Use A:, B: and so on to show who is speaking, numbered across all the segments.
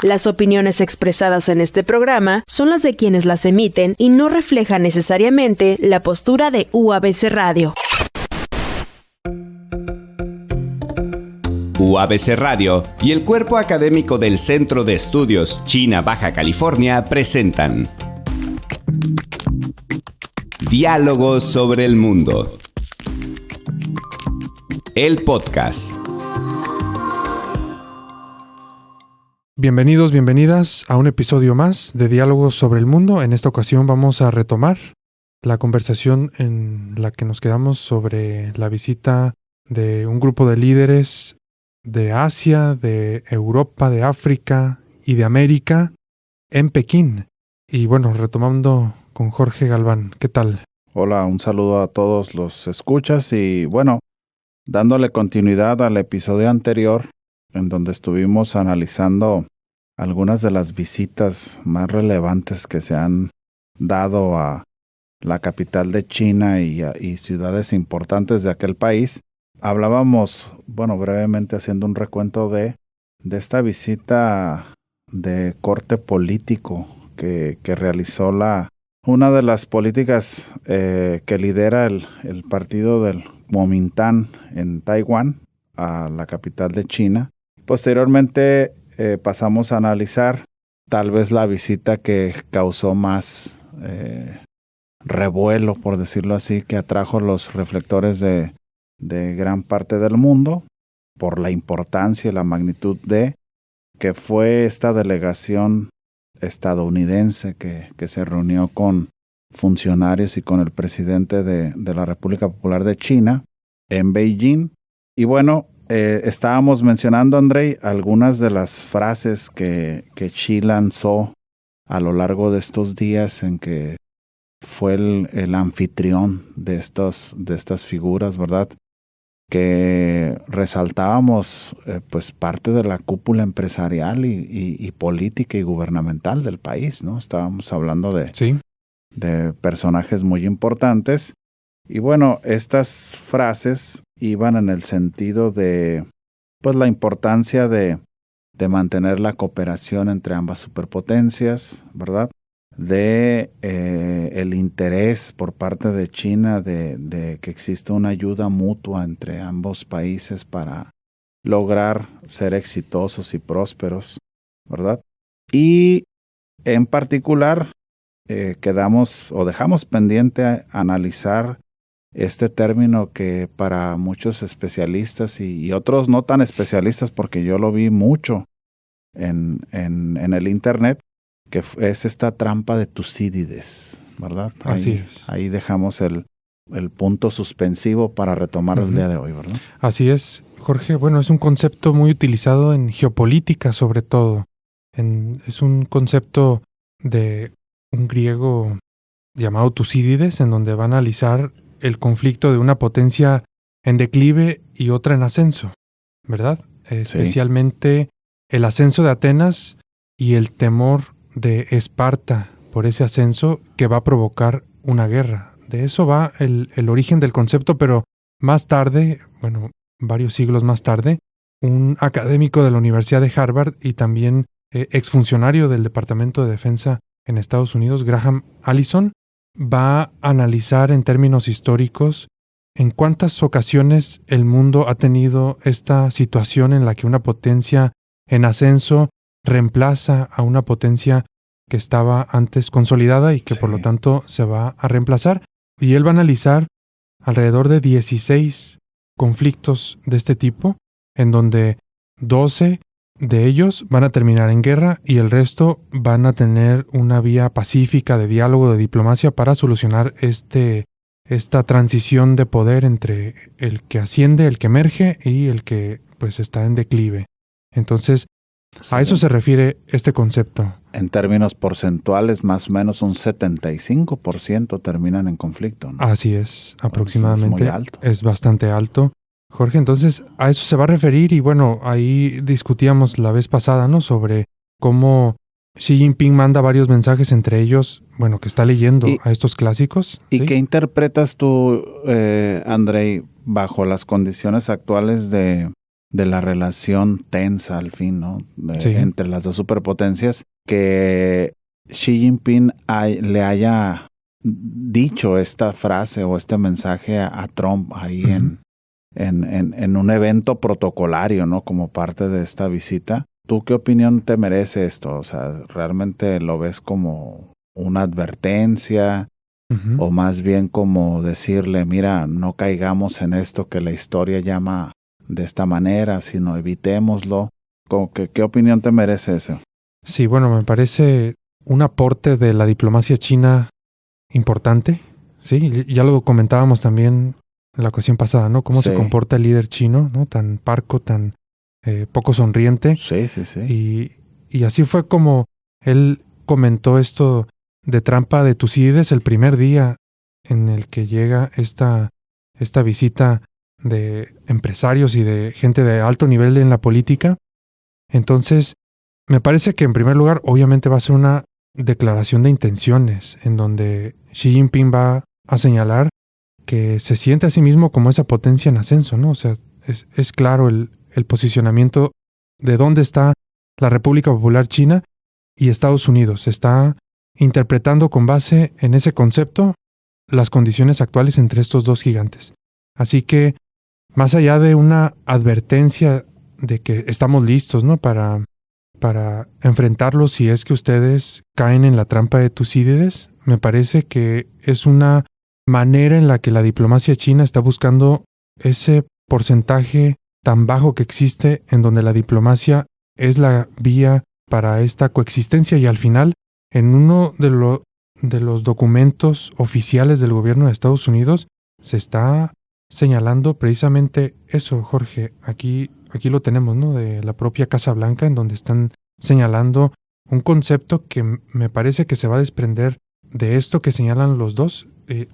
A: Las opiniones expresadas en este programa son las de quienes las emiten y no reflejan necesariamente la postura de UABC Radio.
B: UABC Radio y el Cuerpo Académico del Centro de Estudios China Baja California presentan Diálogos sobre el Mundo. El podcast.
C: Bienvenidos, bienvenidas a un episodio más de Diálogos sobre el Mundo. En esta ocasión vamos a retomar la conversación en la que nos quedamos sobre la visita de un grupo de líderes de Asia, de Europa, de África y de América en Pekín. Y bueno, retomando con Jorge Galván. ¿Qué tal?
D: Hola, un saludo a todos los escuchas y bueno, dándole continuidad al episodio anterior en donde estuvimos analizando algunas de las visitas más relevantes que se han dado a la capital de China y ciudades importantes de aquel país. Hablábamos, brevemente haciendo un recuento de esta visita de corte político que realizó una de las políticas que lidera el partido del Kuomintang en Taiwán a la capital de China. Posteriormente pasamos a analizar tal vez la visita que causó más revuelo, por decirlo así, que atrajo los reflectores de gran parte del mundo por la importancia y la magnitud que fue esta delegación estadounidense que se reunió con funcionarios y con el presidente de la República Popular de China en Beijing. Y bueno, estábamos mencionando, Andrei, algunas de las frases que Xi lanzó a lo largo de estos días en que fue el anfitrión de estas figuras, ¿verdad? Que resaltábamos pues parte de la cúpula empresarial y política y gubernamental del país, ¿no? Estábamos hablando de personajes muy importantes. Y bueno, estas frases iban en el sentido de pues la importancia de mantener la cooperación entre ambas superpotencias, ¿verdad? De el interés por parte de China de que exista una ayuda mutua entre ambos países para lograr ser exitosos y prósperos, ¿verdad? Y en particular dejamos pendiente a analizar este término que para muchos especialistas y otros no tan especialistas, porque yo lo vi mucho en el internet, que es esta trampa de Tucídides, ¿verdad?
C: Así es.
D: Ahí dejamos el punto suspensivo para retomar el día de hoy, ¿verdad?
C: Así es, Jorge. Bueno, es un concepto muy utilizado en geopolítica sobre todo. Es un concepto de un griego llamado Tucídides, en donde va a analizar el conflicto de una potencia en declive y otra en ascenso, ¿verdad? Especialmente el ascenso de Atenas y el temor de Esparta por ese ascenso que va a provocar una guerra. De eso va el origen del concepto, pero más tarde, varios siglos más tarde, un académico de la Universidad de Harvard y también exfuncionario del Departamento de Defensa en Estados Unidos, Graham Allison, va a analizar en términos históricos en cuántas ocasiones el mundo ha tenido esta situación en la que una potencia en ascenso reemplaza a una potencia que estaba antes consolidada y que por lo tanto se va a reemplazar. Y él va a analizar alrededor de 16 conflictos de este tipo, en donde 12 de ellos van a terminar en guerra y el resto van a tener una vía pacífica de diálogo, de diplomacia para solucionar esta transición de poder entre el que asciende, el que emerge y el que pues está en declive. Entonces, a eso se refiere este concepto.
D: En términos porcentuales, más o menos un 75% terminan en conflicto, ¿no?
C: Así es, aproximadamente.
D: Es muy alto.
C: Es bastante alto. Jorge, entonces a eso se va a referir y bueno, ahí discutíamos la vez pasada, ¿no? Sobre cómo Xi Jinping manda varios mensajes, entre ellos, que está leyendo a estos clásicos.
D: ¿Y qué interpretas tú, Andrei, bajo las condiciones actuales de la relación tensa al fin, ¿no?
C: Sí.
D: Entre las dos superpotencias, que Xi Jinping le haya dicho esta frase o este mensaje a Trump ahí en un evento protocolario, ¿no? Como parte de esta visita. ¿Tú qué opinión te merece esto? O sea, ¿realmente lo ves como una advertencia o más bien como decirle, mira, no caigamos en esto que la historia llama de esta manera, sino evitémoslo? ¿Qué opinión te merece eso?
C: Sí, bueno, me parece un aporte de la diplomacia china importante. Sí, ya lo comentábamos también en la ocasión pasada, ¿no? Cómo se comporta el líder chino, ¿no? Tan parco, tan poco sonriente.
D: Sí.
C: Y así fue como él comentó esto de trampa de Tucídides el primer día en el que llega esta visita de empresarios y de gente de alto nivel en la política. Entonces, me parece que en primer lugar, obviamente va a ser una declaración de intenciones en donde Xi Jinping va a señalar que se siente a sí mismo como esa potencia en ascenso, ¿no? O sea, es claro el posicionamiento de dónde está la República Popular China y Estados Unidos. Se está interpretando con base en ese concepto las condiciones actuales entre estos dos gigantes. Así que, más allá de una advertencia de que estamos listos, ¿no? Para enfrentarlos si es que ustedes caen en la trampa de Tucídides, me parece que es una manera en la que la diplomacia china está buscando ese porcentaje tan bajo que existe en donde la diplomacia es la vía para esta coexistencia, y al final, en uno de los documentos oficiales del gobierno de Estados Unidos se está señalando precisamente eso, Jorge. Aquí lo tenemos, ¿no? De la propia Casa Blanca, en donde están señalando un concepto que me parece que se va a desprender de esto que señalan los dos.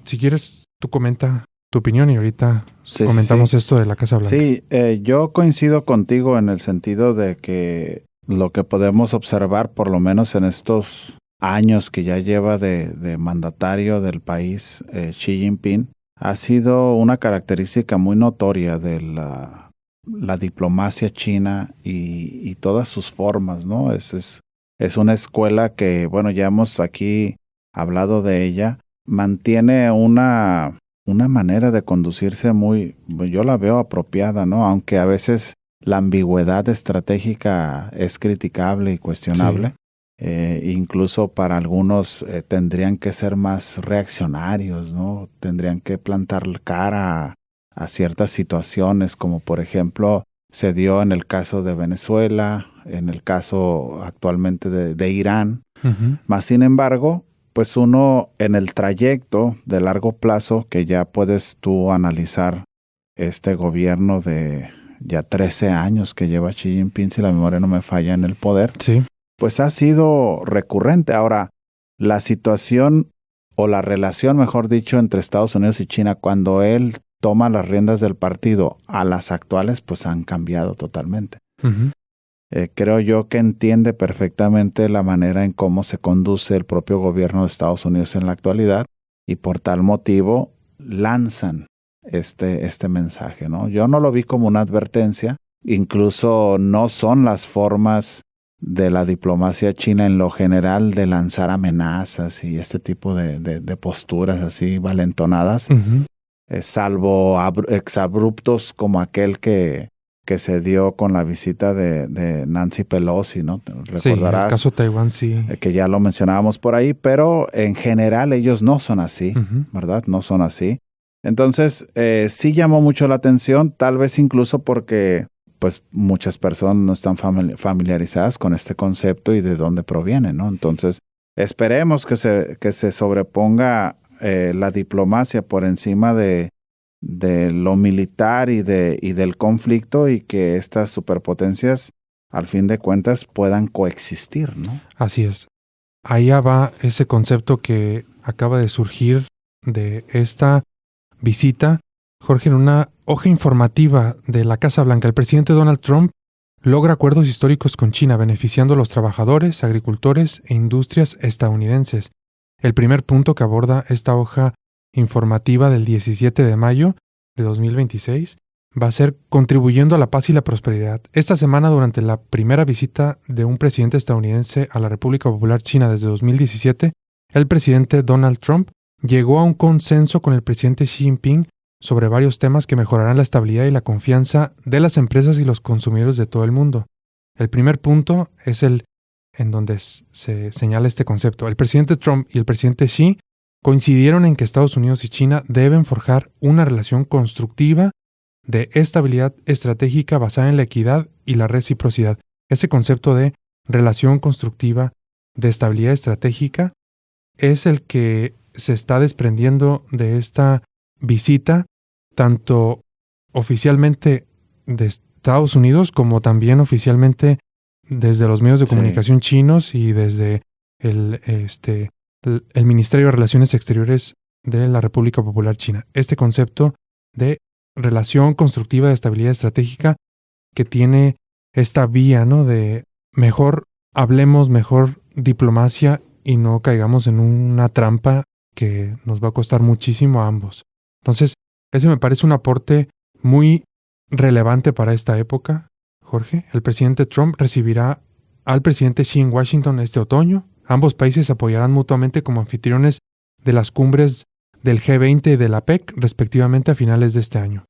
C: Si quieres, tú comenta tu opinión y ahorita comentamos esto de la Casa Blanca.
D: Sí, yo coincido contigo en el sentido de que lo que podemos observar, por lo menos en estos años que ya lleva de mandatario del país, Xi Jinping, ha sido una característica muy notoria de la diplomacia china y todas sus formas, ¿no? Es una escuela que, bueno, ya hemos aquí hablado de ella, mantiene una manera de conducirse yo la veo apropiada, ¿no? Aunque a veces la ambigüedad estratégica es criticable y cuestionable. Sí. Incluso para algunos tendrían que ser más reaccionarios, ¿no? Tendrían que plantar cara a ciertas situaciones, como por ejemplo se dio en el caso de Venezuela, en el caso actualmente de Irán. Más sin embargo, pues uno en el trayecto de largo plazo, que ya puedes tú analizar este gobierno de ya 13 años que lleva Xi Jinping, si la memoria no me falla, en el poder,
C: sí,
D: pues ha sido recurrente. Ahora, la situación o la relación, mejor dicho, entre Estados Unidos y China, cuando él toma las riendas del partido a las actuales, pues han cambiado totalmente. Creo yo que entiende perfectamente la manera en cómo se conduce el propio gobierno de Estados Unidos en la actualidad y por tal motivo lanzan este mensaje, ¿no? Yo no lo vi como una advertencia, incluso no son las formas de la diplomacia china en lo general de lanzar amenazas y este tipo de posturas así valentonadas, salvo exabruptos como aquel que se dio con la visita de Nancy Pelosi, ¿no? Recordarás,
C: sí, el caso Taiwán, sí.
D: Que ya lo mencionábamos por ahí, pero en general ellos no son así, ¿verdad? No son así. Entonces, sí llamó mucho la atención, tal vez incluso porque pues muchas personas no están familiarizadas con este concepto y de dónde proviene, ¿no? Entonces, esperemos que se sobreponga la diplomacia por encima de lo militar y del conflicto, y que estas superpotencias, al fin de cuentas, puedan coexistir, ¿no?
C: Así es. Allá va ese concepto que acaba de surgir de esta visita, Jorge, en una hoja informativa de la Casa Blanca. El presidente Donald Trump logra acuerdos históricos con China, beneficiando a los trabajadores, agricultores e industrias estadounidenses. El primer punto que aborda esta hoja informativa del 17 de mayo de 2026 va a ser contribuyendo a la paz y la prosperidad. Esta semana, durante la primera visita de un presidente estadounidense a la República Popular China desde 2017, el presidente Donald Trump llegó a un consenso con el presidente Xi Jinping sobre varios temas que mejorarán la estabilidad y la confianza de las empresas y los consumidores de todo el mundo. El primer punto es el en donde se señala este concepto. El presidente Trump y el presidente Xi coincidieron en que Estados Unidos y China deben forjar una relación constructiva de estabilidad estratégica basada en la equidad y la reciprocidad. Ese concepto de relación constructiva de estabilidad estratégica es el que se está desprendiendo de esta visita, tanto oficialmente de Estados Unidos como también oficialmente desde los medios de comunicación chinos y desde el Ministerio de Relaciones Exteriores de la República Popular China. Este concepto de relación constructiva de estabilidad estratégica que tiene esta vía, ¿no? De mejor hablemos, mejor diplomacia y no caigamos en una trampa que nos va a costar muchísimo a ambos. Entonces, ese me parece un aporte muy relevante para esta época, Jorge. El presidente Trump recibirá al presidente Xi en Washington este otoño. Ambos países apoyarán mutuamente como anfitriones de las cumbres del G20 y de la PEC, respectivamente, a finales de este año.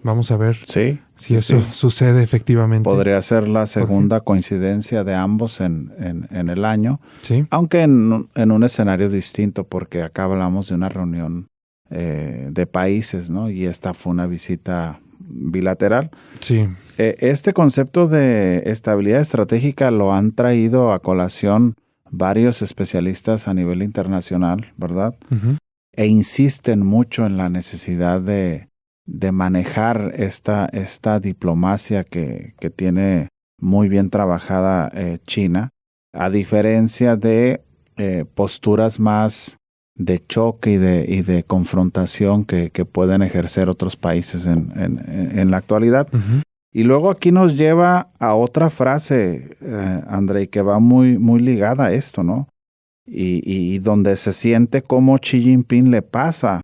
C: Vamos a ver si eso sucede efectivamente.
D: Podría ser la segunda coincidencia de ambos en el año,
C: sí,
D: aunque en un escenario distinto, porque acá hablamos de una reunión de países, ¿no? Y esta fue una visita bilateral.
C: Sí.
D: Este concepto de estabilidad estratégica lo han traído a colación varios especialistas a nivel internacional, ¿verdad?
C: Uh-huh.
D: E insisten mucho en la necesidad de manejar esta diplomacia que tiene muy bien trabajada China, a diferencia de posturas más de choque y de confrontación que pueden ejercer otros países en la actualidad.
C: Uh-huh.
D: Y luego aquí nos lleva a otra frase, Andrei, que va muy, muy ligada a esto, ¿no? Y donde se siente como Xi Jinping le pasa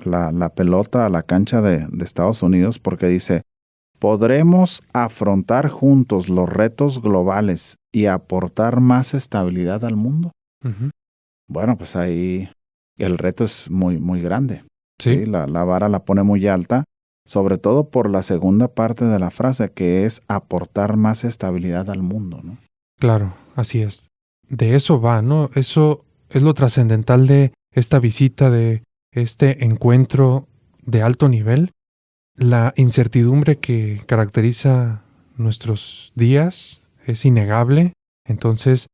D: la pelota a la cancha de Estados Unidos, porque dice: ¿podremos afrontar juntos los retos globales y aportar más estabilidad al mundo?
C: Uh-huh.
D: Bueno, pues ahí el reto es muy, muy grande.
C: Sí.
D: ¿Sí? La vara la pone muy alta, sobre todo por la segunda parte de la frase, que es aportar más estabilidad al mundo, ¿no?
C: Claro, así es. De eso va, ¿no? Eso es lo trascendental de esta visita, de este encuentro de alto nivel. La incertidumbre que caracteriza nuestros días es innegable. Entonces,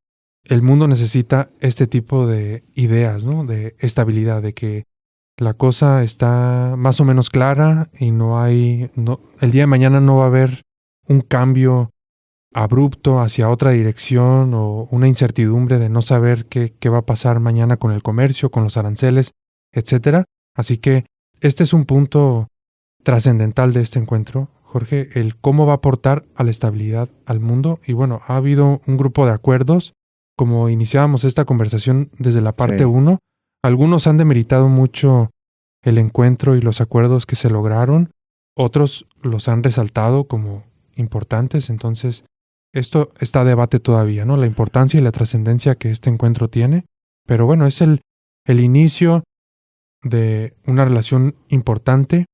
C: el mundo necesita este tipo de ideas, ¿no? De estabilidad, de que la cosa está más o menos clara y el día de mañana no va a haber un cambio abrupto hacia otra dirección o una incertidumbre de no saber qué va a pasar mañana con el comercio, con los aranceles, etcétera. Así que este es un punto trascendental de este encuentro, Jorge, el cómo va a aportar a la estabilidad al mundo. Y bueno, ha habido un grupo de acuerdos, como iniciábamos esta conversación desde la parte 1. Algunos han demeritado mucho el encuentro y los acuerdos que se lograron, otros los han resaltado como importantes. Entonces, esto está a debate todavía, ¿no? La importancia y la trascendencia que este encuentro tiene. Pero bueno, es el inicio de una relación importante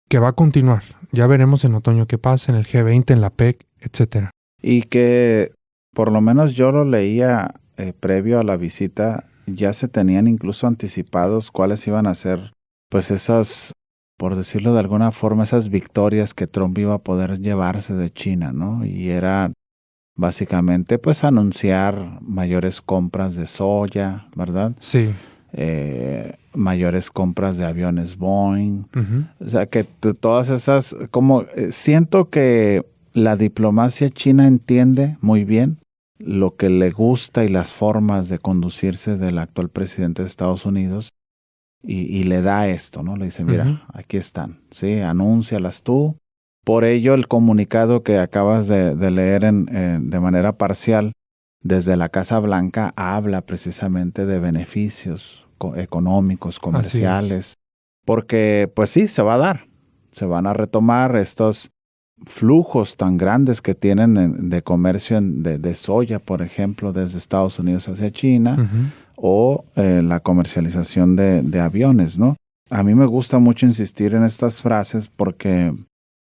C: que va a continuar. Ya veremos en otoño qué pasa en el G20, en la PEC, etcétera.
D: Y que por lo menos yo lo leía previo a la visita, ya se tenían incluso anticipados cuáles iban a ser, pues esas, por decirlo de alguna forma, esas victorias que Trump iba a poder llevarse de China, ¿no? Y era básicamente, pues, anunciar mayores compras de soya, ¿verdad?
C: Sí.
D: Mayores compras de aviones Boeing.
C: Uh-huh.
D: O sea, que todas esas, como siento que la diplomacia china entiende muy bien lo que le gusta y las formas de conducirse del actual presidente de Estados Unidos y le da esto, ¿no? Le dice, mira,
C: uh-huh,
D: aquí están, ¿sí? Anúncialas tú. Por ello, el comunicado que acabas de leer de manera parcial desde la Casa Blanca habla precisamente de beneficios económicos, comerciales, porque pues sí, se va a dar. Se van a retomar estos flujos tan grandes que tienen de comercio de soya, por ejemplo, desde Estados Unidos hacia China, o la comercialización de aviones, ¿no? A mí me gusta mucho insistir en estas frases porque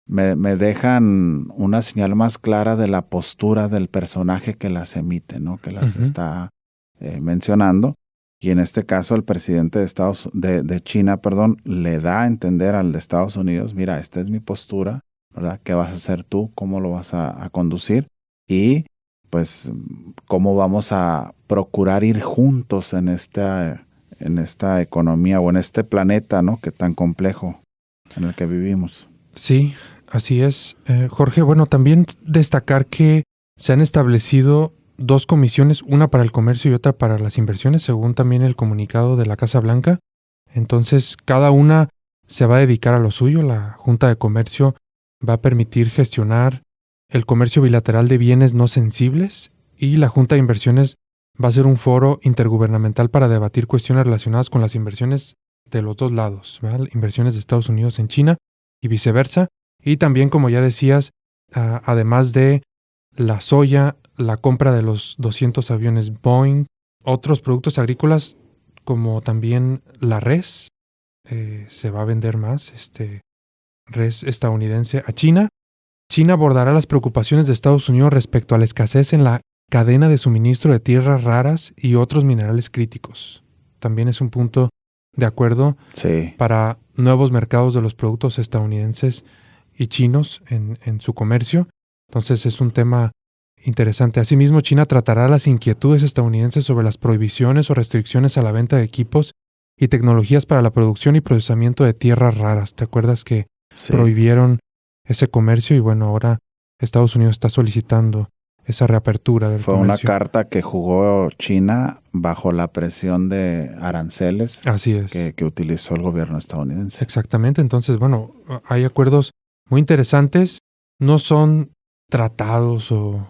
D: me dejan una señal más clara de la postura del personaje que las emite, ¿no? Que las está mencionando. Y en este caso el presidente de China, le da a entender al de Estados Unidos, mira, esta es mi postura, ¿verdad? ¿Qué vas a hacer tú? ¿Cómo lo vas a conducir? Y pues cómo vamos a procurar ir juntos en esta economía o en este planeta, ¿no? Que tan complejo en el que vivimos.
C: Sí, así es. Jorge, bueno, también destacar que se han establecido 2 comisiones, una para el comercio y otra para las inversiones, según también el comunicado de la Casa Blanca. Entonces, cada una se va a dedicar a lo suyo. La Junta de Comercio va a permitir gestionar el comercio bilateral de bienes no sensibles y la Junta de Inversiones va a ser un foro intergubernamental para debatir cuestiones relacionadas con las inversiones de los 2 lados, ¿verdad? Inversiones de Estados Unidos en China y viceversa. Y también, como ya decías, además de la soya, la compra de los 200 aviones Boeing, otros productos agrícolas como también la res, se va a vender más, res estadounidense a China. China abordará las preocupaciones de Estados Unidos respecto a la escasez en la cadena de suministro de tierras raras y otros minerales críticos. También es un punto de acuerdo para nuevos mercados de los productos estadounidenses y chinos en su comercio. Entonces es un tema interesante. Asimismo, China tratará las inquietudes estadounidenses sobre las prohibiciones o restricciones a la venta de equipos y tecnologías para la producción y procesamiento de tierras raras. ¿Te acuerdas que prohibieron ese comercio? Y bueno, ahora Estados Unidos está solicitando esa reapertura del comercio. Fue
D: una carta que jugó China bajo la presión de aranceles.
C: Así es.
D: Que utilizó el gobierno estadounidense.
C: Exactamente. Entonces, bueno, hay acuerdos muy interesantes. No son tratados o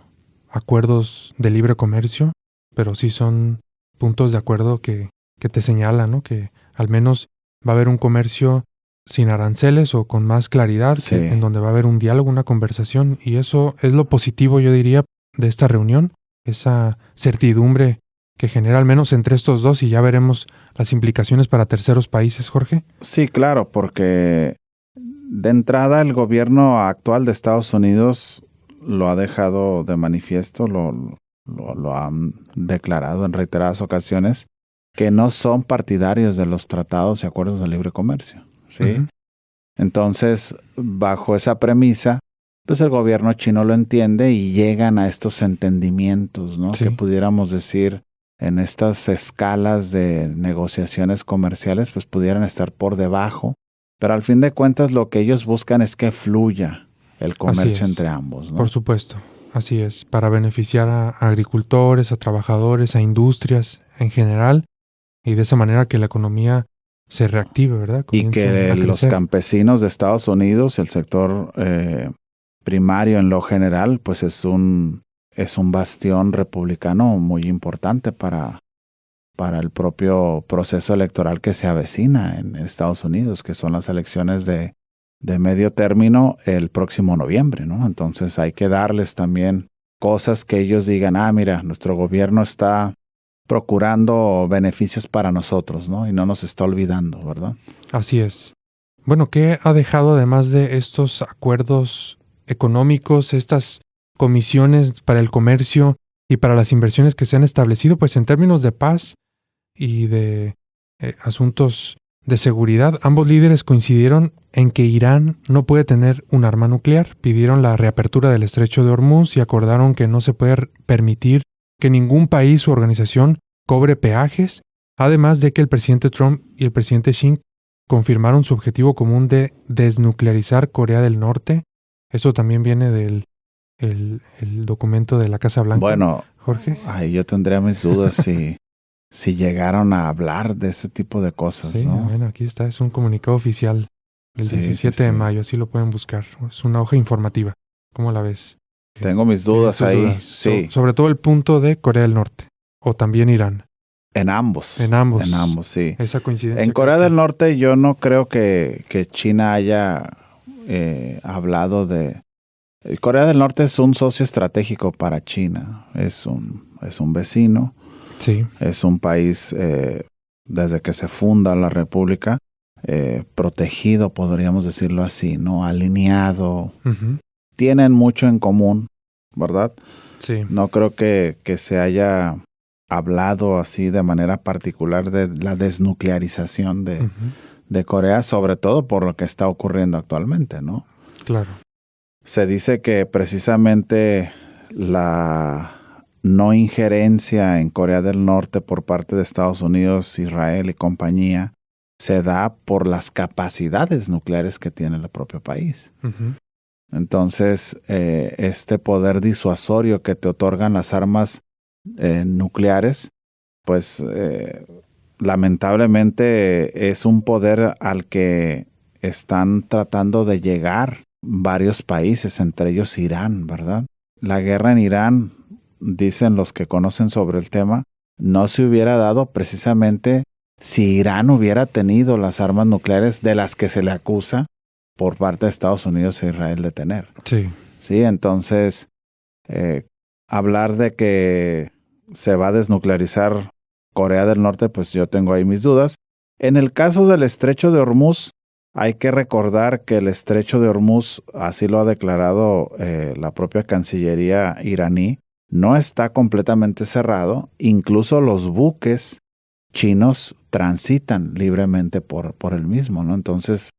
C: acuerdos de libre comercio, pero sí son puntos de acuerdo que te señalan, ¿no? Que al menos va a haber un comercio sin aranceles o con más claridad, en donde va a haber un diálogo, una conversación, y eso es lo positivo, yo diría, de esta reunión, esa certidumbre que genera al menos entre estos dos, y ya veremos las implicaciones para terceros países, Jorge.
D: Sí, claro, porque de entrada el gobierno actual de Estados Unidos lo ha dejado de manifiesto, lo han declarado en reiteradas ocasiones, que no son partidarios de los tratados y acuerdos de libre comercio, ¿sí? Entonces, bajo esa premisa, pues el gobierno chino lo entiende y llegan a estos entendimientos, ¿no? Que pudiéramos decir en estas escalas de negociaciones comerciales, pues pudieran estar por debajo, pero al fin de cuentas lo que ellos buscan es que fluya el comercio entre ambos, ¿no?
C: Por supuesto, así es, para beneficiar a agricultores, a trabajadores, a industrias en general, y de esa manera que la economía se reactive, ¿verdad?
D: Y que los campesinos de Estados Unidos, el sector primario en lo general, pues es un bastión republicano muy importante para el propio proceso electoral que se avecina en Estados Unidos, que son las elecciones de medio término el próximo noviembre, ¿no? Entonces hay que darles también cosas que ellos digan, mira, nuestro gobierno está procurando beneficios para nosotros, ¿no? Y no nos está olvidando, ¿verdad?
C: Así es. Bueno, ¿qué ha dejado además de estos acuerdos económicos, estas comisiones para el comercio y para las inversiones que se han establecido? Pues en términos de paz y de asuntos de seguridad, ambos líderes coincidieron en que Irán no puede tener un arma nuclear, pidieron la reapertura del estrecho de Hormuz y acordaron que no se puede permitir que ningún país u organización cobre peajes, además de que el presidente Trump y el presidente Xi confirmaron su objetivo común de desnuclearizar Corea del Norte. Eso también viene del el documento de la Casa Blanca.
D: Bueno,
C: Jorge.
D: Yo tendría mis dudas si llegaron a hablar de ese tipo de cosas,
C: sí,
D: ¿no?
C: Bueno, aquí está, es un comunicado oficial del 17 de mayo, así lo pueden buscar. Es una hoja informativa. ¿Cómo la ves?
D: Tengo mis dudas ahí.
C: Dudas?
D: Sí.
C: Sobre todo el punto de Corea del Norte o también Irán.
D: En ambos, sí.
C: Esa coincidencia.
D: En Corea del Norte yo no creo que China haya hablado de... Corea del Norte es un socio estratégico para China, es un vecino,
C: Sí.
D: es un país desde que se funda la República, protegido, podríamos decirlo así, ¿no? Alineado.
C: Ujú.
D: Tienen mucho en común, ¿verdad?
C: Sí.
D: No creo que se haya hablado así de manera particular de la desnuclearización
C: Ujú.
D: de Corea, sobre todo por lo que está ocurriendo actualmente, ¿no?
C: Claro.
D: Se dice que precisamente la no injerencia en Corea del Norte por parte de Estados Unidos, Israel y compañía se da por las capacidades nucleares que tiene el propio país.
C: Ujú.
D: Entonces, este poder disuasorio que te otorgan las armas nucleares, pues lamentablemente es un poder al que están tratando de llegar varios países, entre ellos Irán, ¿verdad? La guerra en Irán, dicen los que conocen sobre el tema, no se hubiera dado precisamente si Irán hubiera tenido las armas nucleares de las que se le acusa por parte de Estados Unidos e Israel de tener.
C: Sí.
D: Sí, entonces, hablar de que se va a desnuclearizar Corea del Norte, pues yo tengo ahí mis dudas. En el caso del Estrecho de Hormuz, hay que recordar que el Estrecho de Hormuz, así lo ha declarado la propia Cancillería iraní, no está completamente cerrado. Incluso los buques chinos transitan libremente por el mismo, ¿no? Entonces,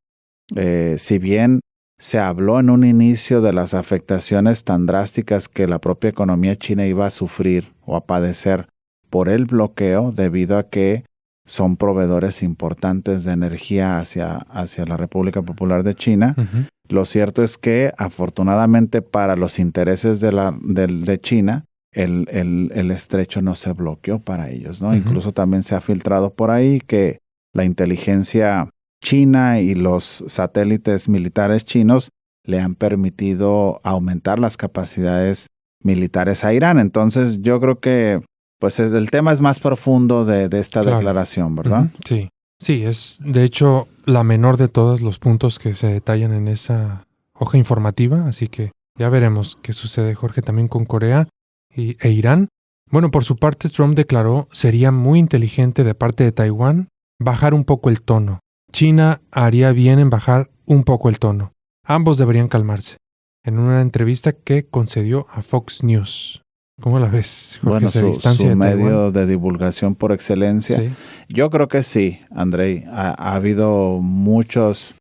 D: si bien se habló en un inicio de las afectaciones tan drásticas que la propia economía china iba a sufrir o a padecer por el bloqueo, debido a que son proveedores importantes de energía hacia la República Popular de China.
C: Ujú.
D: Lo cierto es que, afortunadamente para los intereses de China, el estrecho no se bloqueó para ellos, ¿no?
C: Ujú.
D: Incluso también se ha filtrado por ahí que la inteligencia China y los satélites militares chinos le han permitido aumentar las capacidades militares a Irán. Entonces, yo creo que pues el tema es más profundo de esta
C: Claro.
D: declaración, ¿verdad?
C: Ujú. Sí. Sí, es de hecho la menor de todos los puntos que se detallan en esa hoja informativa, así que ya veremos qué sucede, Jorge, también con Corea e Irán. Bueno, por su parte, Trump declaró sería muy inteligente de parte de Taiwán bajar un poco el tono. China haría bien en bajar un poco el tono. Ambos deberían calmarse. En una entrevista que concedió a Fox News. ¿Cómo la ves, Jorge?
D: Bueno,
C: ¿Se
D: su
C: distancia de
D: medio
C: Taiwán?
D: de divulgación por excelencia.
C: Sí.
D: Yo creo que sí, Andrei. Ha habido muchas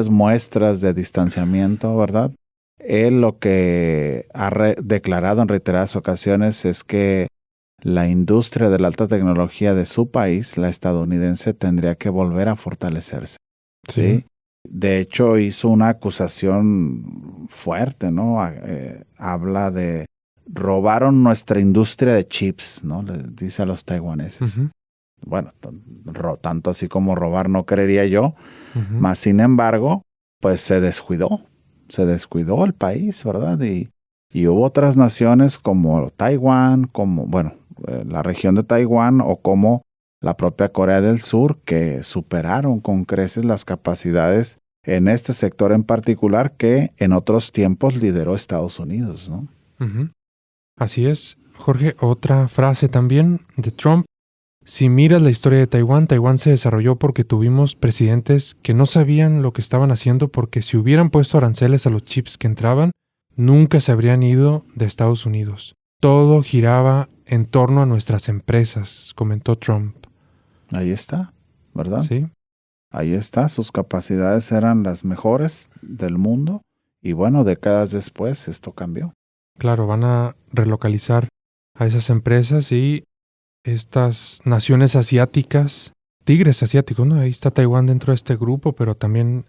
D: muestras de distanciamiento, ¿verdad? Él lo que ha declarado en reiteradas ocasiones es que la industria de la alta tecnología de su país, la estadounidense, tendría que volver a fortalecerse. ¿Sí? De hecho, hizo una acusación fuerte, ¿no? Habla de robaron nuestra industria de chips, ¿no? Le dice a los taiwaneses.
C: Ujú.
D: Bueno, tanto así como robar no creería yo.
C: Ujú.
D: Más sin embargo, pues se descuidó el país, ¿verdad? Y hubo otras naciones como Taiwán, como, bueno, la región de Taiwán o como la propia Corea del Sur, que superaron con creces las capacidades en este sector en particular que en otros tiempos lideró Estados Unidos, ¿no?
C: Ujú. Así es, Jorge. Otra frase también de Trump. Si miras la historia de Taiwán, Taiwán se desarrolló porque tuvimos presidentes que no sabían lo que estaban haciendo, porque si hubieran puesto aranceles a los chips que entraban, nunca se habrían ido de Estados Unidos. Todo giraba en torno a nuestras empresas, comentó Trump.
D: Ahí está, ¿verdad?
C: Sí,
D: Ahí está, sus capacidades eran las mejores del mundo y bueno, décadas después esto cambió.
C: claro, van a relocalizar a esas empresas y estas naciones asiáticas, tigres asiáticos, ¿no? Ahí está Taiwán dentro de este grupo, pero también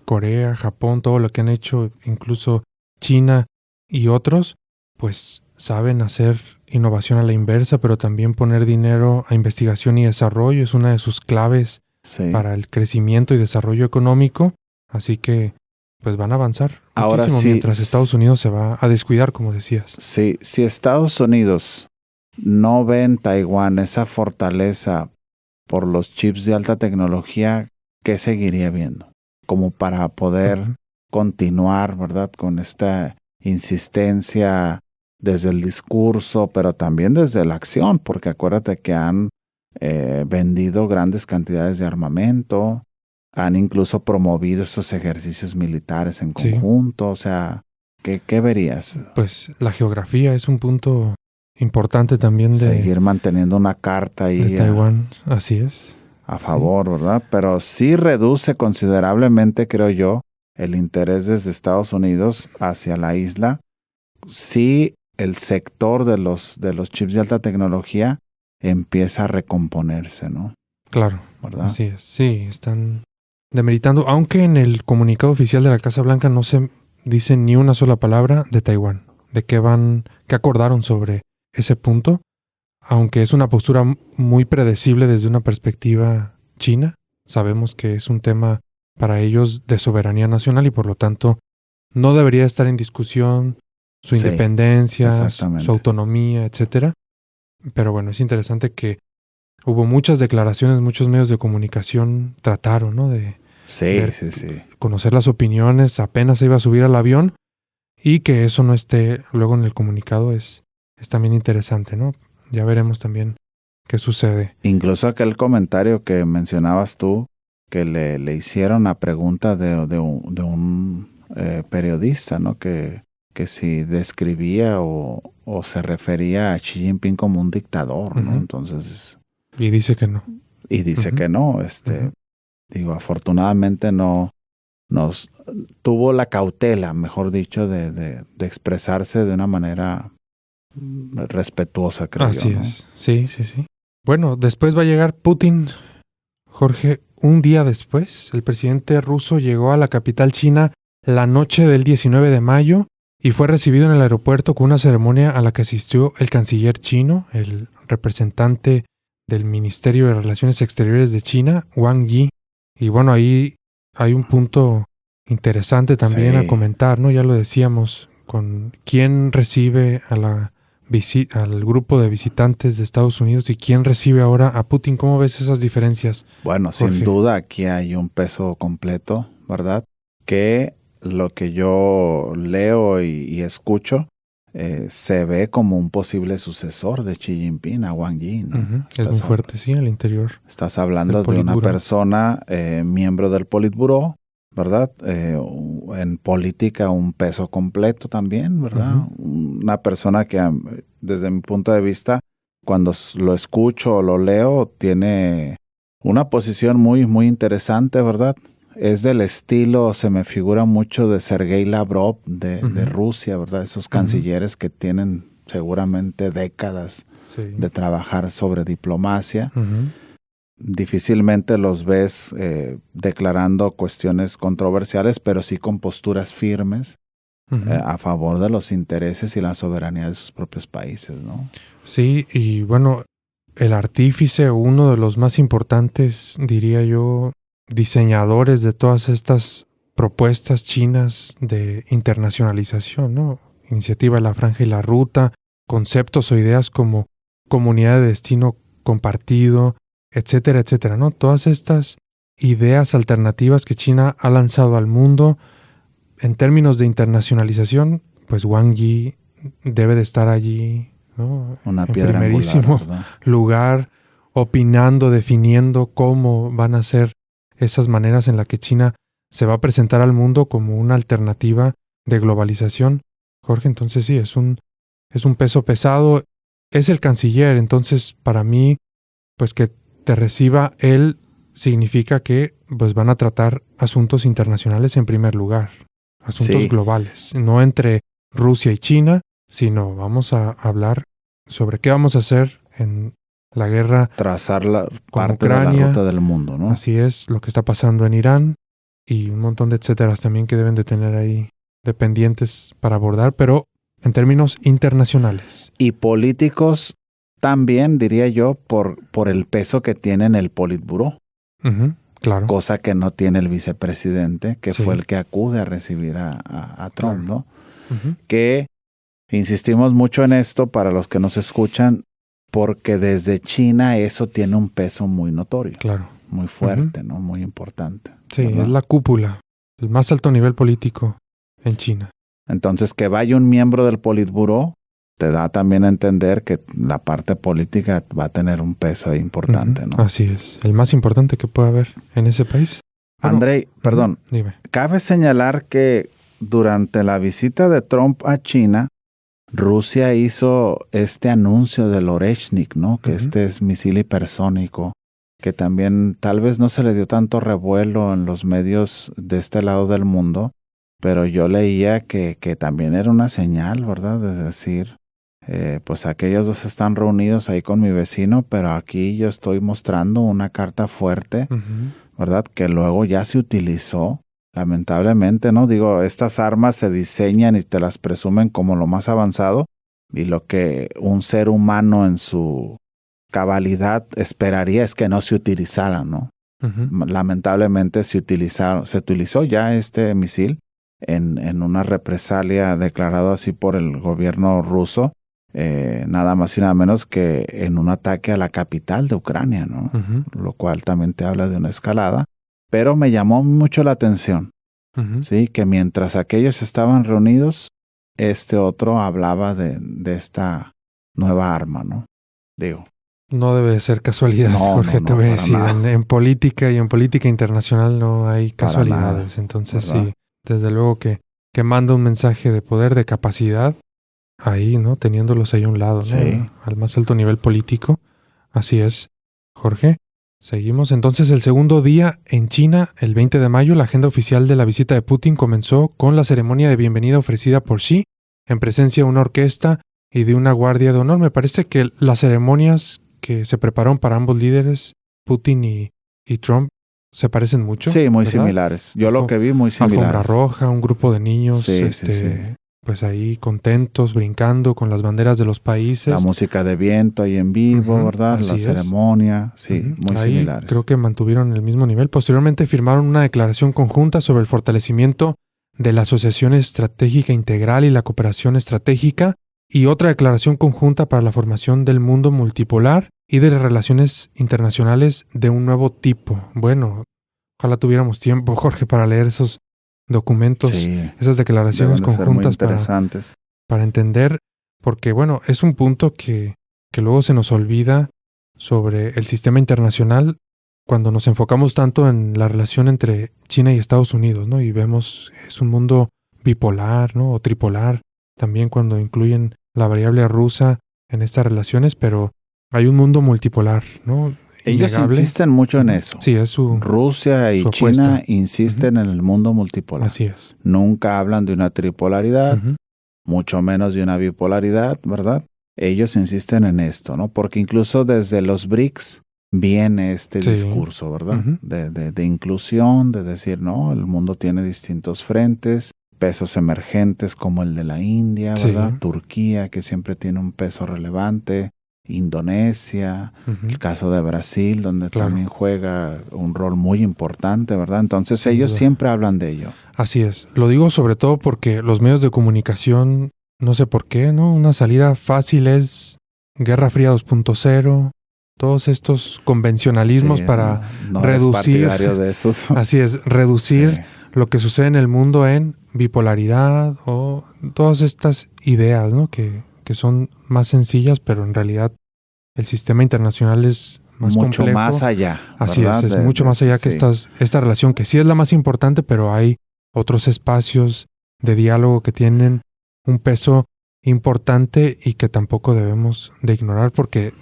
C: Corea, Japón, todo lo que han hecho, incluso China y otros, pues saben hacer innovación a la inversa, pero también poner dinero a investigación y desarrollo es una de sus claves
D: Sí.
C: para el crecimiento y desarrollo económico, así que pues van a avanzar
D: Ahora
C: muchísimo
D: sí,
C: mientras Estados Unidos se va a descuidar, como decías.
D: Sí, si Estados Unidos no ve en Taiwán esa fortaleza por los chips de alta tecnología, ¿qué seguiría viendo? Como para poder
C: Ujú.
D: continuar, ¿verdad? Con esta insistencia desde el discurso, pero también desde la acción, porque acuérdate que han vendido grandes cantidades de armamento, han incluso promovido estos ejercicios militares en conjunto, o sea, ¿qué verías?
C: Pues la geografía es un punto importante también de
D: seguir manteniendo una carta ahí
C: de Taiwán, así es.
D: A favor, ¿verdad? Pero sí reduce considerablemente, creo yo, el interés desde Estados Unidos hacia la isla. Sí, el sector de los chips de alta tecnología empieza a recomponerse, ¿no?
C: Claro,
D: ¿verdad?
C: Así es. Sí, están demeritando, aunque en el comunicado oficial de la Casa Blanca no se dice ni una sola palabra de Taiwán, de qué acordaron sobre ese punto, aunque es una postura muy predecible desde una perspectiva china. Sabemos que es un tema para ellos de soberanía nacional y por lo tanto no debería estar en discusión su independencia, su autonomía, etcétera. Pero bueno, es interesante que hubo muchas declaraciones, muchos medios de comunicación trataron, ¿no? De conocer las opiniones, apenas se iba a subir al avión y que eso no esté luego en el comunicado es también interesante, ¿no? Ya veremos también qué sucede.
D: Incluso aquel comentario que mencionabas tú, que le hicieron a pregunta de un periodista, ¿no? Que si describía o se refería a Xi Jinping como un dictador, ¿no? Entonces...
C: Y dice que no.
D: Y dice que no. Digo, afortunadamente no tuvo la cautela, mejor dicho, de expresarse de una manera respetuosa, creo yo.
C: Así es. Sí. Bueno, después va a llegar Putin, Jorge. Un día después, el presidente ruso llegó a la capital china la noche del 19 de mayo y fue recibido en el aeropuerto con una ceremonia a la que asistió el canciller chino, el representante del Ministerio de Relaciones Exteriores de China, Wang Yi. Y bueno, ahí hay un punto interesante también a comentar, ¿no? Ya lo decíamos, con quién recibe al grupo de visitantes de Estados Unidos y quién recibe ahora a Putin. ¿Cómo ves esas diferencias?
D: Bueno,
C: Jorge?
D: Sin duda aquí hay un peso completo, ¿verdad? Que lo que yo leo y escucho se ve como un posible sucesor de Xi Jinping a Wang Yi, ¿no?
C: Es muy fuerte, sí, al interior.
D: Estás hablando de una persona, miembro del Politburó, ¿verdad? En política un peso completo también, ¿verdad? Una persona que desde mi punto de vista, cuando lo escucho o lo leo, tiene una posición muy, muy interesante, ¿verdad? Es del estilo, se me figura mucho de Sergei Lavrov de Rusia, ¿verdad? Esos cancilleres que tienen seguramente décadas de trabajar sobre diplomacia. Difícilmente los ves declarando cuestiones controversiales, pero sí con posturas firmes a favor de los intereses y la soberanía de sus propios países, ¿no?
C: Sí, y bueno, el artífice, uno de los más importantes, diría yo, diseñadores de todas estas propuestas chinas de internacionalización, ¿no? Iniciativa de la Franja y la Ruta, conceptos o ideas como comunidad de destino compartido, etcétera, etcétera, ¿no? Todas estas ideas alternativas que China ha lanzado al mundo en términos de internacionalización, pues Wang Yi debe de estar allí, ¿no?
D: Una
C: en
D: piedra
C: primerísimo
D: angular,
C: lugar, opinando, definiendo cómo van a ser esas maneras en las que China se va a presentar al mundo como una alternativa de globalización. Jorge, entonces sí, es un peso pesado. Es el canciller, entonces para mí, pues que te reciba él significa que pues van a tratar asuntos internacionales en primer lugar, asuntos globales, no entre Rusia y China, sino vamos a hablar sobre qué vamos a hacer en la guerra,
D: trazar la parte
C: Ucrania,
D: de la ruta del mundo, ¿no?
C: Así es, lo que está pasando en Irán y un montón de etcéteras también que deben de tener ahí dependientes para abordar, pero en términos internacionales.
D: Y políticos también, diría yo, por el peso que tiene en el Politburó.
C: Claro.
D: Cosa que no tiene el vicepresidente, que fue el que acude a recibir a Trump, ¿no? Que insistimos mucho en esto para los que nos escuchan, porque desde China eso tiene un peso muy notorio.
C: Claro.
D: Muy fuerte, ¿no? Muy importante.
C: Sí,
D: ¿verdad?
C: es la el más alto nivel político en China.
D: Entonces, que vaya un miembro del Politburó te da también a entender que la parte política va a tener un peso ahí importante, ¿no?
C: Así es, el más importante que pueda haber en ese país. Bueno,
D: Andrei, perdón,
C: dime.
D: Cabe señalar que durante la visita de Trump a China, Rusia hizo este anuncio del Oreshnik, ¿no? Que este es misil hipersónico, que también tal vez no se le dio tanto revuelo en los medios de este lado del mundo, pero yo leía que también era una señal, ¿verdad? De decir, pues aquellos dos están reunidos ahí con mi vecino, pero aquí yo estoy mostrando una carta fuerte, ¿verdad? Que luego ya se utilizó, lamentablemente, ¿no? Digo, estas armas se diseñan y te las presumen como lo más avanzado, y lo que un ser humano en su cabalidad esperaría es que no se utilizaran, ¿no? Lamentablemente se utilizó ya este misil en una represalia declarada así por el gobierno ruso, nada más y nada menos que en un ataque a la capital de Ucrania, ¿no? Lo cual también te habla de una escalada, pero me llamó mucho la atención, ¿sí? Que mientras aquellos estaban reunidos, este otro hablaba de esta nueva arma, ¿no? Digo.
C: No debe ser casualidad, Jorge, te voy a decir. En política y en política internacional no hay casualidades. Entonces, ¿verdad? Sí, desde luego que manda un mensaje de poder, de capacidad, ahí, ¿no? Teniéndolos ahí a un lado,
D: sí,
C: ¿no? Al más alto nivel político. Así es, Jorge. Seguimos. Entonces, el segundo día en China, el 20 de mayo, la agenda oficial de la visita de Putin comenzó con la ceremonia de bienvenida ofrecida por Xi, en presencia de una orquesta y de una guardia de honor. Me parece que las ceremonias que se prepararon para ambos líderes, Putin y Trump, se parecen mucho.
D: Sí, muy
C: ¿verdad?
D: Similares. Yo lo que vi muy similares.
C: Alfombra roja, un grupo de niños,
D: sí.
C: pues ahí contentos, brincando con las banderas de los países.
D: La música de viento ahí en vivo, ¿verdad?
C: Así
D: la ceremonia, sí, muy
C: ahí
D: similares.
C: Creo que mantuvieron el mismo nivel. Posteriormente firmaron una declaración conjunta sobre el fortalecimiento de la Asociación Estratégica Integral y la Cooperación Estratégica, y otra declaración conjunta para la formación del mundo multipolar y de las relaciones internacionales de un nuevo tipo. Bueno, ojalá tuviéramos tiempo, Jorge, para leer esos documentos, esas declaraciones conjuntas para entender, porque bueno, es un punto que luego se nos olvida sobre el sistema internacional cuando nos enfocamos tanto en la relación entre China y Estados Unidos, ¿no? Y vemos, es un mundo bipolar, ¿no? O tripolar, también cuando incluyen la variable rusa en estas relaciones, pero hay un mundo multipolar, ¿no?
D: Ellos insisten mucho en eso.
C: Sí, es
D: Rusia y China insisten en el mundo multipolar.
C: Así es.
D: Nunca hablan de una tripolaridad, mucho menos de una bipolaridad, ¿verdad? Ellos insisten en esto, ¿no? Porque incluso desde los BRICS viene este discurso, ¿verdad? De inclusión, de decir, no, el mundo tiene distintos frentes, pesos emergentes como el de la India, ¿verdad? Turquía, que siempre tiene un peso relevante, Indonesia, el caso de Brasil, donde también juega un rol muy importante, ¿verdad? Entonces ellos siempre hablan de ello.
C: Así es. Lo digo sobre todo porque los medios de comunicación, no sé por qué, ¿no? Una salida fácil es Guerra Fría 2.0, todos estos convencionalismos para reducir.
D: De esos.
C: Así es, reducir lo que sucede en el mundo en bipolaridad o todas estas ideas, ¿no? Que son más sencillas, pero en realidad el sistema internacional es más complejo.
D: Mucho más allá.
C: Así es mucho más allá que esta relación, que sí es la más importante, pero hay otros espacios de diálogo que tienen un peso importante y que tampoco debemos de ignorar porque,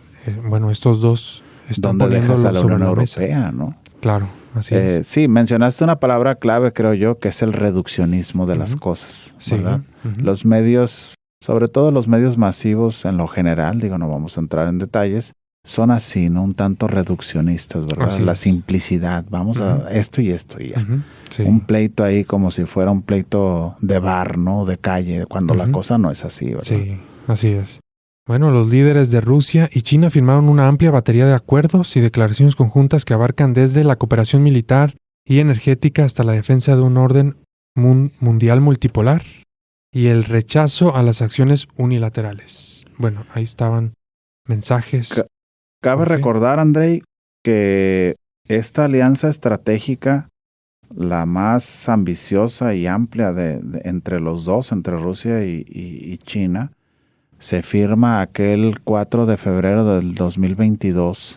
C: bueno, estos dos están poniéndolo sobre la Unión
D: Europea, ¿no?
C: Claro, así es.
D: Sí, mencionaste una palabra clave, creo yo, que es el reduccionismo de las cosas, ¿verdad? Los medios, sobre todo los medios masivos en lo general, digo, no vamos a entrar en detalles, son así, ¿no? Un tanto reduccionistas, ¿verdad?
C: Así
D: la
C: es.
D: simplicidad, vamos a esto y esto y ya. Un pleito ahí como si fuera un pleito de bar, ¿no? De calle, cuando la cosa no es así, ¿verdad?
C: Sí, así es. Bueno, los líderes de Rusia y China firmaron una amplia batería de acuerdos y declaraciones conjuntas que abarcan desde la cooperación militar y energética hasta la defensa de un orden mundial multipolar y el rechazo a las acciones unilaterales. Bueno, ahí estaban mensajes.
D: Cabe recordar, Andrei, que esta alianza estratégica la más ambiciosa y amplia entre los dos, entre Rusia y China, se firma aquel 4 de febrero del 2022,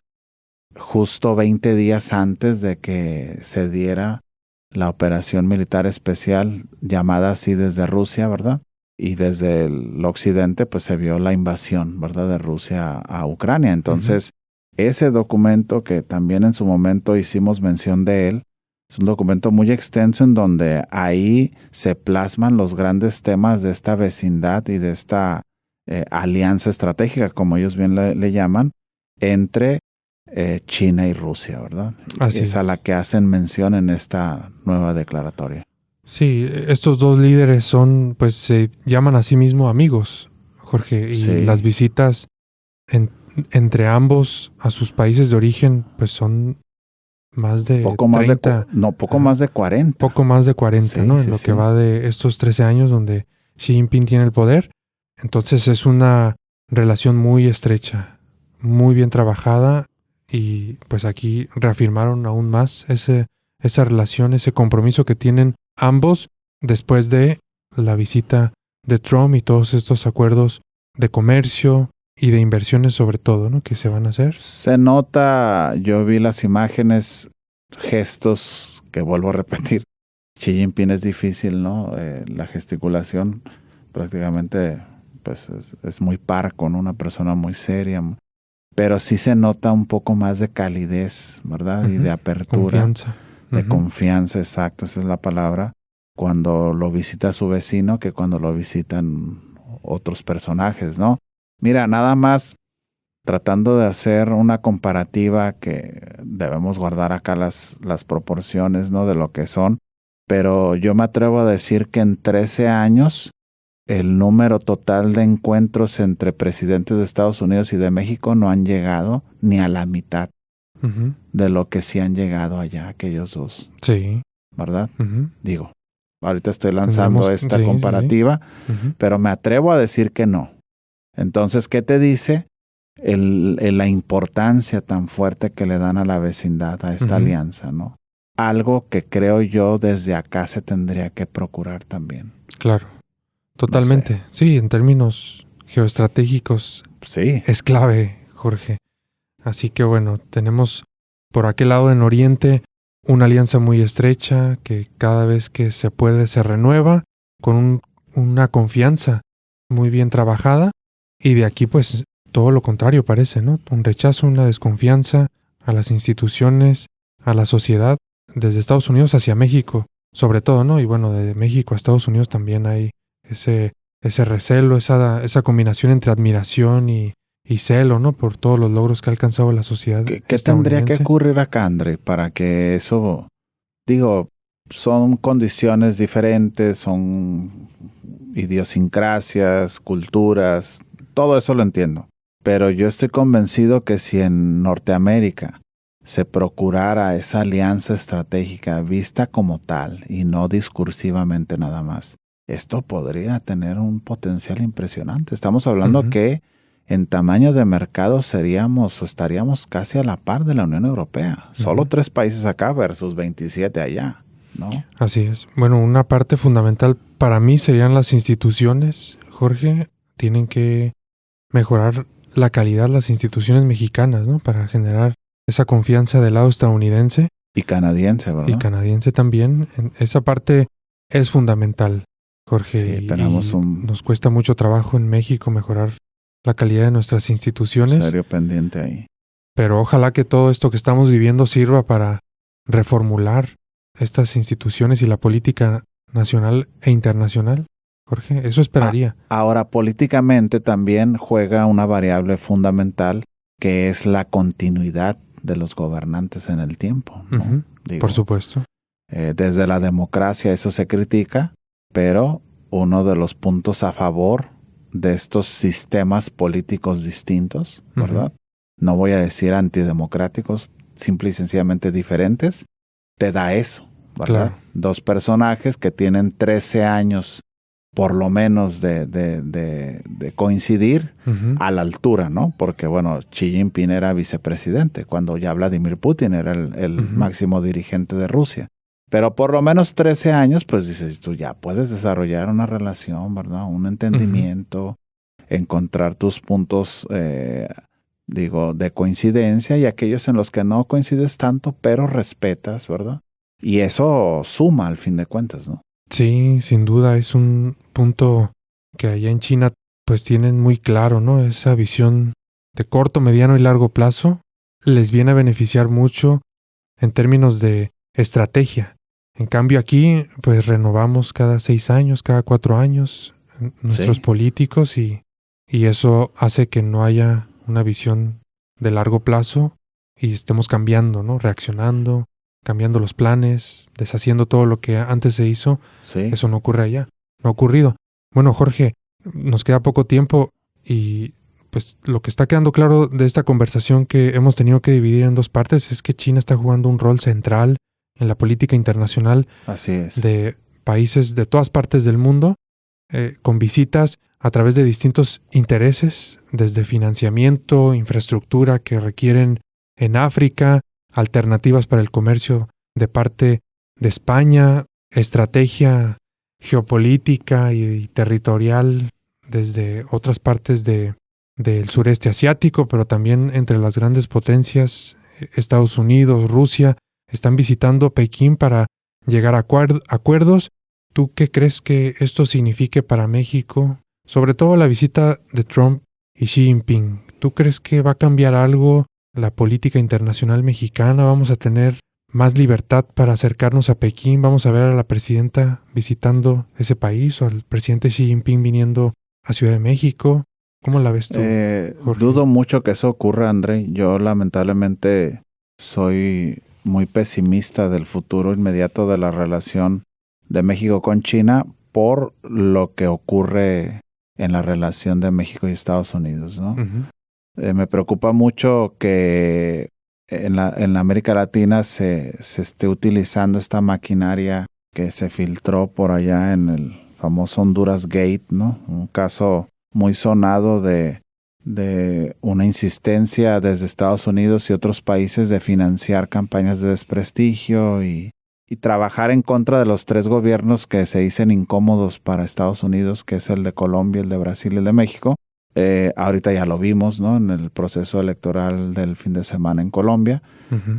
D: justo 20 días antes de que se diera la operación militar especial llamada así desde Rusia, ¿verdad? Y desde el occidente pues se vio la invasión, ¿verdad?, de Rusia a Ucrania. Entonces, ese documento, que también en su momento hicimos mención de él, es un documento muy extenso en donde ahí se plasman los grandes temas de esta vecindad y de esta alianza estratégica, como ellos bien le llaman, entre China y Rusia, ¿verdad?
C: Así
D: es a la que hacen mención en esta nueva declaratoria.
C: Sí, estos dos líderes pues se llaman a sí mismos amigos, Jorge, y las visitas entre ambos a sus países de origen, pues son más de 30.
D: Más de 40.
C: Poco más de 40,
D: sí,
C: ¿no?
D: Sí,
C: en lo
D: sí.
C: que va de estos 13 años donde Xi Jinping tiene el poder. Entonces es una relación muy estrecha, muy bien trabajada, y pues aquí reafirmaron aún más esa relación, ese compromiso que tienen ambos después de la visita de Trump y todos estos acuerdos de comercio y de inversiones sobre todo, ¿no?, que se van a hacer.
D: Se nota, yo vi las imágenes, gestos, que vuelvo a repetir, Xi Jinping es difícil, ¿no? La gesticulación prácticamente pues es muy parco, ¿no? Una persona muy seria, pero sí se nota un poco más de calidez, ¿verdad? Y de apertura.
C: Confianza.
D: De confianza, exacto, esa es la palabra, cuando lo visita su vecino que cuando lo visitan otros personajes, ¿no? Mira, nada más tratando de hacer una comparativa, que debemos guardar acá las proporciones, ¿no?, de lo que son, pero yo me atrevo a decir que en 13 años el número total de encuentros entre presidentes de Estados Unidos y de México no han llegado ni a la mitad de lo que sí han llegado allá aquellos dos.
C: Sí.
D: ¿Verdad? Digo, ahorita estoy lanzando esta comparativa, pero me atrevo a decir que no. Entonces, ¿qué te dice la importancia tan fuerte que le dan a la vecindad, a esta alianza, ¿no? Algo que creo yo desde acá se tendría que procurar también.
C: Claro, totalmente. No sé. Sí, en términos geoestratégicos es clave, Jorge. Así que bueno, tenemos por aquel lado en Oriente una alianza muy estrecha que cada vez que se puede se renueva con una confianza muy bien trabajada, y de aquí pues todo lo contrario parece, ¿no? Un rechazo, una desconfianza a las instituciones, a la sociedad, desde Estados Unidos hacia México, sobre todo, ¿no? Y bueno, de México a Estados Unidos también hay ese recelo, esa combinación entre admiración y celo, ¿no?, por todos los logros que ha alcanzado la sociedad.
D: ¿Qué tendría que ocurrir acá, André, para que eso, digo, son condiciones diferentes, son idiosincrasias, culturas, todo eso lo entiendo, pero yo estoy convencido que si en Norteamérica se procurara esa alianza estratégica vista como tal y no discursivamente nada más, esto podría tener un potencial impresionante. Estamos hablando que en tamaño de mercado estaríamos casi a la par de la Unión Europea. Solo 3 países acá versus 27 allá, ¿no?
C: Así es. Bueno, una parte fundamental para mí serían las instituciones, Jorge. Tienen que mejorar la calidad de las instituciones mexicanas, ¿no?, para generar esa confianza del lado estadounidense.
D: Y canadiense, ¿verdad?
C: Y canadiense también. Esa parte es fundamental, Jorge.
D: Sí, tenemos
C: nos cuesta mucho trabajo en México mejorar la calidad de nuestras instituciones.
D: Serio pendiente ahí.
C: Pero ojalá que todo esto que estamos viviendo sirva para reformular estas instituciones y la política nacional e internacional. Jorge, eso esperaría.
D: Ahora, políticamente también juega una variable fundamental, que es la continuidad de los gobernantes en el tiempo, ¿no? Digo,
C: por supuesto.
D: Desde la democracia eso se critica, pero uno de los puntos a favor de estos sistemas políticos distintos, ¿verdad? No voy a decir antidemocráticos, simple y sencillamente diferentes, te da eso, ¿verdad? Claro. 2 personajes que tienen 13 años por lo menos de coincidir a la altura, ¿no? Porque, bueno, Xi Jinping era vicepresidente, cuando ya Vladimir Putin era el máximo dirigente de Rusia. Pero por lo menos 13 años, pues dices, tú ya puedes desarrollar una relación, ¿verdad? Un entendimiento, encontrar tus puntos, de coincidencia y aquellos en los que no coincides tanto, pero respetas, ¿verdad? Y eso suma al fin de cuentas, ¿no?
C: Sí, sin duda es un punto que allá en China pues tienen muy claro, ¿no? Esa visión de corto, mediano y largo plazo les viene a beneficiar mucho en términos de estrategia. En cambio aquí pues renovamos cada 6 años, cada 4 años nuestros políticos y eso hace que no haya una visión de largo plazo y estemos cambiando, ¿no? Reaccionando, cambiando los planes, deshaciendo todo lo que antes se hizo.
D: Sí.
C: Eso no ocurre allá, no ha ocurrido. Bueno, Jorge, nos queda poco tiempo y pues lo que está quedando claro de esta conversación que hemos tenido que dividir en 2 partes es que China está jugando un rol central en la política internacional.
D: Así es.
C: De países de todas partes del mundo, con visitas a través de distintos intereses, desde financiamiento, infraestructura que requieren en África, alternativas para el comercio de parte de España, estrategia geopolítica y territorial desde otras partes del sureste asiático, pero también entre las grandes potencias, Estados Unidos, Rusia, están visitando Pekín para llegar a acuerdos. ¿Tú qué crees que esto signifique para México? Sobre todo la visita de Trump y Xi Jinping. ¿Tú crees que va a cambiar algo la política internacional mexicana? ¿Vamos a tener más libertad para acercarnos a Pekín? ¿Vamos a ver a la presidenta visitando ese país o al presidente Xi Jinping viniendo a Ciudad de México? ¿Cómo la ves tú, Jorge?
D: Dudo mucho que eso ocurra, André. Yo lamentablemente soy muy pesimista del futuro inmediato de la relación de México con China por lo que ocurre en la relación de México y Estados Unidos, ¿no? Me preocupa mucho que en la América Latina se esté utilizando esta maquinaria que se filtró por allá en el famoso Honduras Gate, ¿no? Un caso muy sonado de una insistencia desde Estados Unidos y otros países de financiar campañas de desprestigio y trabajar en contra de los 3 gobiernos que se dicen incómodos para Estados Unidos, que es el de Colombia, el de Brasil y el de México. Ahorita ya lo vimos, ¿no? En el proceso electoral del fin de semana en Colombia,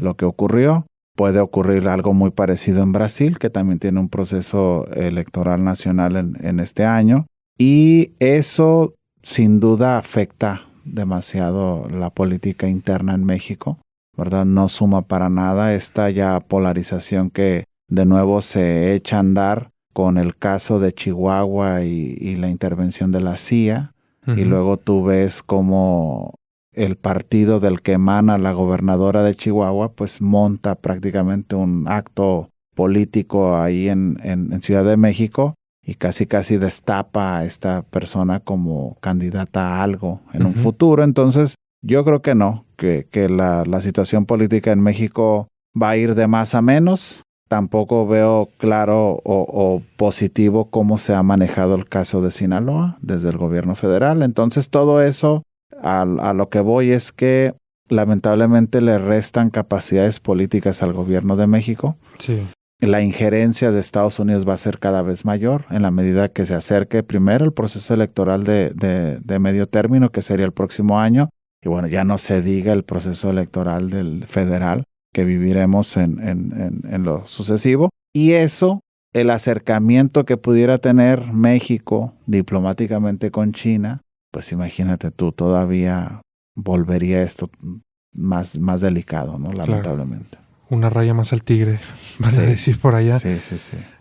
D: lo que ocurrió. Puede ocurrir algo muy parecido en Brasil, que también tiene un proceso electoral nacional en este año. Y eso sin duda afecta demasiado la política interna en México, ¿verdad? No suma para nada esta ya polarización que de nuevo se echa a andar con el caso de Chihuahua y la intervención de la CIA. Y luego tú ves como el partido del que emana la gobernadora de Chihuahua pues monta prácticamente un acto político ahí en Ciudad de México y casi destapa a esta persona como candidata a algo en un futuro. Entonces yo creo que no, que la situación política en México va a ir de más a menos. Tampoco veo claro o positivo cómo se ha manejado el caso de Sinaloa desde el gobierno federal. Entonces todo eso, a lo que voy es que lamentablemente le restan capacidades políticas al gobierno de México.
C: Sí.
D: La injerencia de Estados Unidos va a ser cada vez mayor en la medida que se acerque primero el proceso electoral de medio término, que sería el próximo año. Y bueno, ya no se diga el proceso electoral del federal que viviremos en lo sucesivo. Y eso, el acercamiento que pudiera tener México diplomáticamente con China, pues imagínate tú, todavía volvería esto más delicado, ¿no? Lamentablemente.
C: Claro. Una raya más al tigre, van a decir por allá.
D: Sí.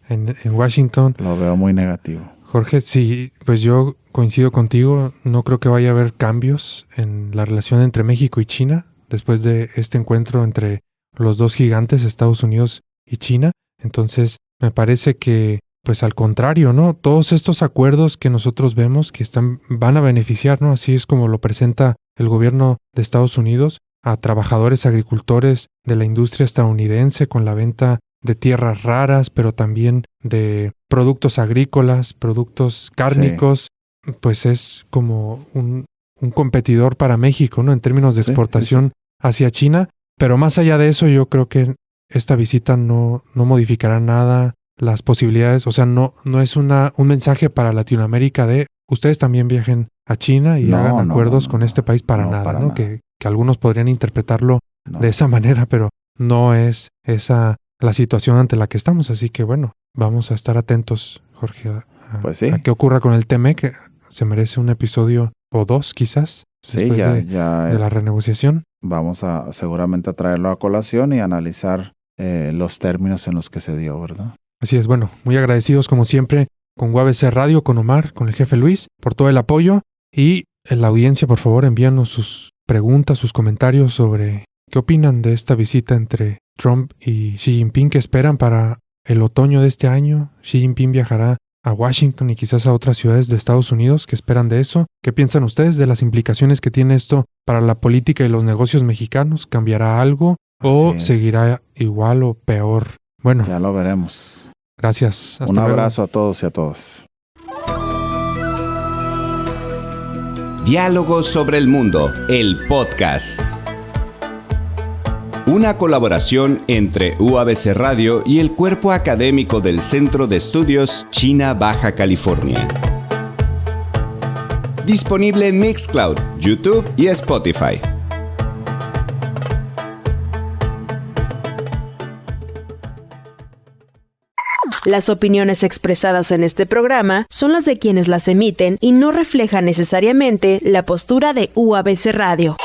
C: En Washington.
D: Lo veo muy negativo.
C: Jorge, sí, pues yo coincido contigo. No creo que vaya a haber cambios en la relación entre México y China después de este encuentro entre los 2 gigantes, Estados Unidos y China. Entonces, me parece que, pues al contrario, ¿no? Todos estos acuerdos que nosotros vemos que van a beneficiar, ¿no? Así es como lo presenta el gobierno de Estados Unidos a trabajadores agricultores de la industria estadounidense con la venta de tierras raras, pero también de productos agrícolas, productos cárnicos. Sí. Pues es como un competidor para México, ¿no? En términos de exportación hacia China. Pero más allá de eso, yo creo que esta visita no modificará nada las posibilidades, o sea, no es un mensaje para Latinoamérica de ustedes también viajen a China y hagan acuerdos con este país para nada, ¿no? Que algunos podrían interpretarlo de esa manera, pero no es esa la situación ante la que estamos. Así que bueno, vamos a estar atentos, Jorge, a qué ocurra con el TEMEC, que se merece un episodio o dos quizás, después de la renegociación. Vamos
D: seguramente a traerlo a colación y analizar los términos en los que se dio, ¿verdad?
C: Así es, bueno, muy agradecidos como siempre con UABC Radio, con Omar, con el jefe Luis, por todo el apoyo. Y en la audiencia, por favor, envíanos sus preguntas, sus comentarios sobre qué opinan de esta visita entre Trump y Xi Jinping, que esperan para el otoño de este año. Xi Jinping viajará a Washington y quizás a otras ciudades de Estados Unidos. ¿Qué esperan de eso? ¿Qué piensan ustedes de las implicaciones que tiene esto para la política y los negocios mexicanos? ¿Cambiará algo o seguirá igual o peor? Bueno,
D: ya lo veremos.
C: Gracias.
D: Un abrazo a todos y a todas.
B: Diálogos sobre el Mundo, el podcast. Una colaboración entre UABC Radio y el cuerpo académico del Centro de Estudios China Baja California. Disponible en Mixcloud, YouTube y Spotify.
A: Las opiniones expresadas en este programa son las de quienes las emiten y no reflejan necesariamente la postura de UABC Radio.